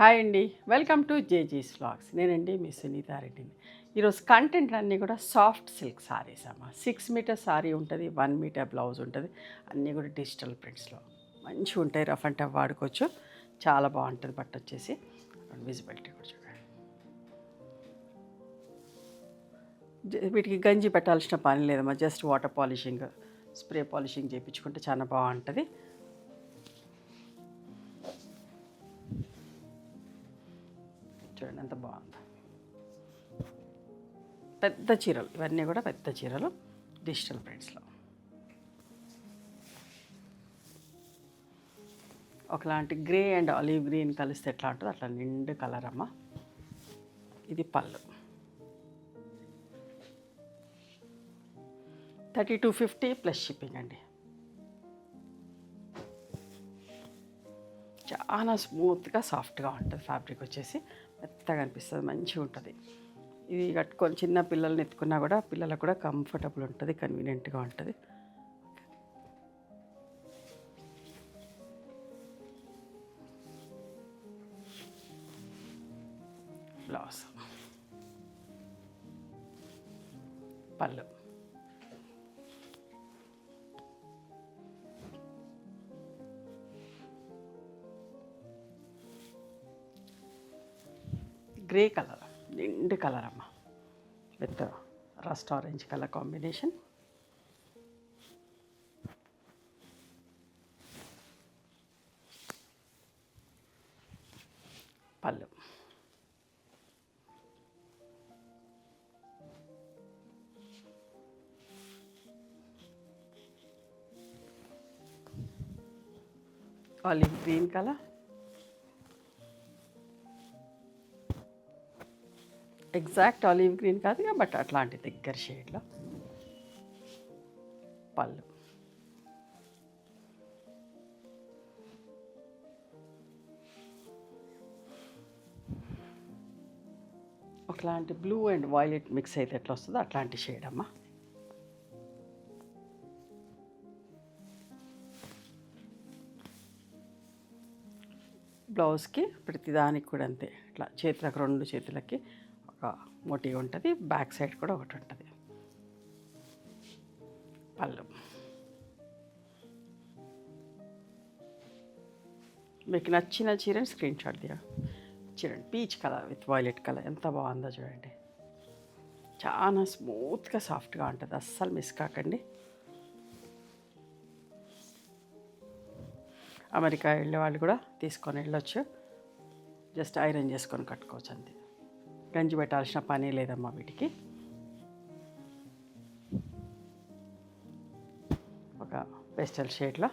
Hi అండి, welcome to జేజీస్ vlogs. నేనండి మీ సునీతారెడ్డిని. ఈరోజు కంటెంట్ అన్నీ కూడా సాఫ్ట్ సిల్క్ సారీస్ అమ్మ. 6 మీటర్ సారీ ఉంటుంది, 1 మీటర్ బ్లౌజ్ ఉంటుంది. అన్నీ కూడా డిజిటల్ ప్రింట్స్లో మంచిగా ఉంటాయి. రఫ్ అండ్ టఫ్ వాడుకోవచ్చు. చాలా బాగుంటుంది. బట్ట వచ్చేసి విజిబిలిటీ కూడా చూడండి. వీటికి గంజి పెట్టాల్సిన పని లేదమ్మా. Just water polishing, spray polishing చేయించుకుంటే చాలా బాగుంటుంది. చూడండి ఎంత బాగుంది. పెద్ద చీరలు ఇవన్నీ కూడా పెద్ద చీరలు డిజిటల్ ప్రింట్స్లో. ఒకలాంటి గ్రే అండ్ ఆలివ్ గ్రీన్ కలిస్తే ఎట్లా ఉంటుందో అట్లా నిండు కలర్ అమ్మ. ఇది పళ్ళు. 3250 ప్లస్ షిప్పింగ్ అండి. చాలా స్మూత్గా సాఫ్ట్గా ఉంటుంది. ఫ్యాబ్రిక్ వచ్చేసి మెత్తగా అనిపిస్తుంది, మంచిగా ఉంటుంది. ఇది కట్టుకొని చిన్న పిల్లల్ని ఎత్తుకున్నా కూడా పిల్లలకు కూడా కంఫర్టబుల్ ఉంటుంది, కన్వీనియంట్గా ఉంటుంది. బ్లౌజ్, పళ్ళు, గ్రే కలర్, నిండు కలర్ అమ్మ. With rust orange colour combination. పళ్ళు, olive green colour, exact olive green కాదు బట్ అట్లాంటి దగ్గర షేడ్లో. పళ్ళు, ఒకలాంటి బ్లూ అండ్ వైలెట్ మిక్స్ అయితే ఎట్లా వస్తుందో అట్లాంటి షేడ్ అమ్మ. బ్లౌజ్కి ప్రతిదానికి కూడా అంతే. ఇట్లా చేతులకు, 2 చేతులకి ఒక మోటివ్ ఉంటుంది. బ్యాక్ సైడ్ కూడా ఒకటి ఉంటుంది. పళ్ళు, మీకు నచ్చిన చీరని స్క్రీన్ షాట్ దిగా చూడండి. Peach colour with violet colour ఎంత బాగుందో చూడండి. చాలా స్మూత్గా సాఫ్ట్గా ఉంటుంది, అస్సలు మిస్ కాకండి. అమెరికా వెళ్ళే వాళ్ళు కూడా తీసుకొని వెళ్ళొచ్చు. జస్ట్ ఐరన్ చేసుకొని కట్టుకోవచ్చు అంతే. గంజి పెట్టాల్సిన పని లేదమ్మా వీటికి. ఒక పెస్టల్ షేడ్లో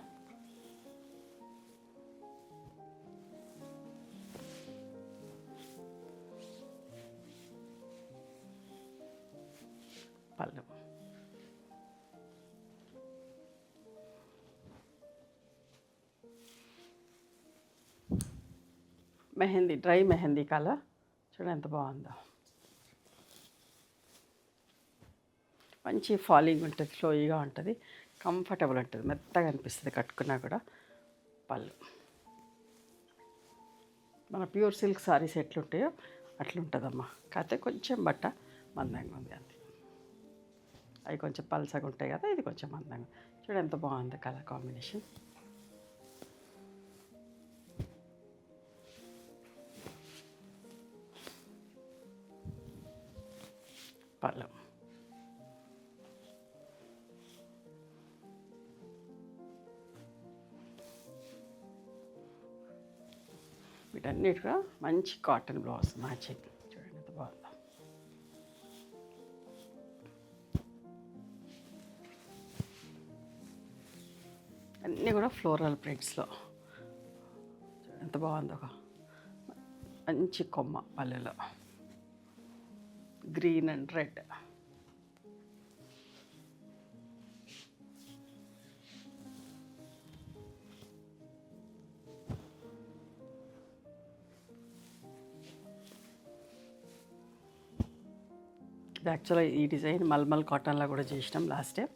పళ్ళు, మెహందీ, డ్రై మెహందీ కలర్ చూడండి ఎంత బాగుందో. మంచి ఫాలింగ్ ఉంటుంది, ఫ్లోయిగా ఉంటుంది, కంఫర్టబుల్ ఉంటుంది, మెత్తగా అనిపిస్తుంది కట్టుకున్నా కూడా. పళ్ళు, మన ప్యూర్ సిల్క్ సారీస్ ఎట్లుంటాయో అట్లుంటుందమ్మా. కాకపోతే కొంచెం బట్ట మందంగా ఉంది అంతే. అవి కొంచెం పల్సగా ఉంటాయి కదా, ఇది కొంచెం మందంగా. చూడండి ఎంత బాగుంది కలర్ కాంబినేషన్. పళ్ళు, వీటన్నిటి కూడా మంచి కాటన్ బ్లౌజ్ మ్యాచింగ్. చూడండి ఎంత బాగుందో. అన్నీ కూడా ఫ్లోరల్ ప్రింట్స్లో ఎంత బాగుందో. ఒక మంచి కొమ్మ పల్లెలో గ్రీన్ అండ్ రెడ్. యాక్చువల్గా ఈ డిజైన్ మల్మల్ కాటన్లో కూడా చేసినాం లాస్ట్ టైం.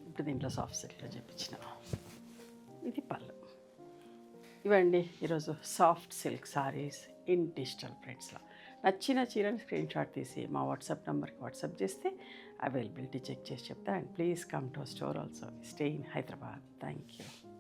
ఇప్పుడు దీంట్లో సాఫ్ట్ సిల్క్లో చేయించిన. ఇది పళ్ళు. ఇవండి ఈరోజు soft silk sarees in digital ప్రింట్స్లో. నచ్చిన చీరని స్క్రీన్ షాట్ తీసి మా వాట్సాప్ నెంబర్కి వాట్సాప్ చేస్తే అవైలబిలిటీ చెక్ చేసి చెప్తా. And please come to store also. Stay in Hyderabad. Thank you.